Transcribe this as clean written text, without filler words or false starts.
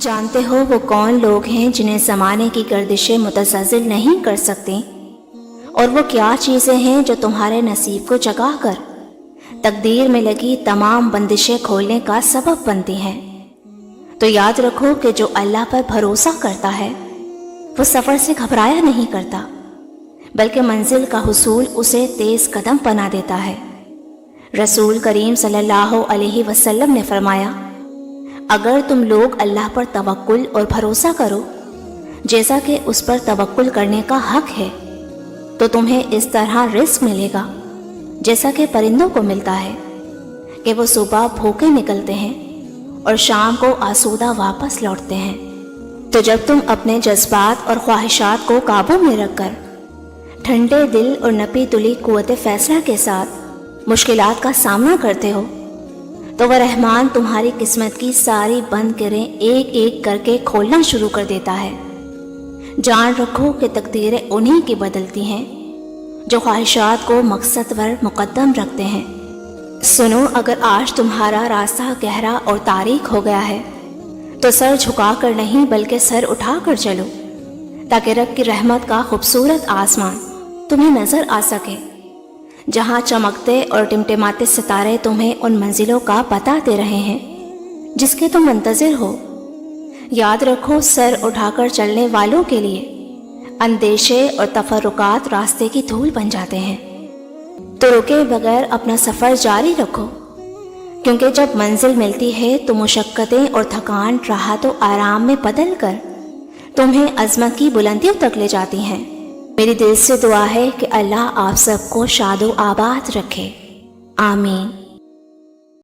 جانتے ہو وہ کون لوگ ہیں جنہیں زمانے کی گردشیں متزلزل نہیں کر سکتی، اور وہ کیا چیزیں ہیں جو تمہارے نصیب کو جگا کر تقدیر میں لگی تمام بندشیں کھولنے کا سبب بنتی ہیں۔ تو یاد رکھو کہ جو اللہ پر بھروسہ کرتا ہے وہ سفر سے گھبرایا نہیں کرتا، بلکہ منزل کا حصول اسے تیز قدم بنا دیتا ہے۔ رسول کریم صلی اللہ علیہ وسلم نے فرمایا، اگر تم لوگ اللہ پر توکل اور بھروسہ کرو جیسا کہ اس پر توکل کرنے کا حق ہے، تو تمہیں اس طرح رزق ملے گا جیسا کہ پرندوں کو ملتا ہے کہ وہ صبح بھوکے نکلتے ہیں اور شام کو آسودہ واپس لوٹتے ہیں۔ تو جب تم اپنے جذبات اور خواہشات کو قابو میں رکھ کر ٹھنڈے دل اور نپی تلی قوت فیصلہ کے ساتھ مشکلات کا سامنا کرتے ہو، تو وہ رحمان تمہاری قسمت کی ساری بند کریں ایک ایک کر کے کھولنا شروع کر دیتا ہے۔ جان رکھو کہ تقدیریں انہی کی بدلتی ہیں جو خواہشات کو مقصد پر مقدم رکھتے ہیں۔ سنو، اگر آج تمہارا راستہ گہرا اور تاریک ہو گیا ہے تو سر جھکا کر نہیں بلکہ سر اٹھا کر چلو، تاکہ رب کی رحمت کا خوبصورت آسمان تمہیں نظر آ سکے، جہاں چمکتے اور ٹمٹماتے ستارے تمہیں ان منزلوں کا پتہ دے رہے ہیں جس کے تم منتظر ہو۔ یاد رکھو، سر اٹھا کر چلنے والوں کے لیے اندیشے اور تفرقات راستے کی دھول بن جاتے ہیں۔ تو رکے بغیر اپنا سفر جاری رکھو، کیونکہ جب منزل ملتی ہے تو مشقتیں اور تھکان راحت و آرام میں بدل کر تمہیں عظمت کی بلندیوں تک لے جاتی ہیں۔ میری دل سے دعا ہے کہ اللہ آپ سب کو شاد و آباد رکھے، آمین۔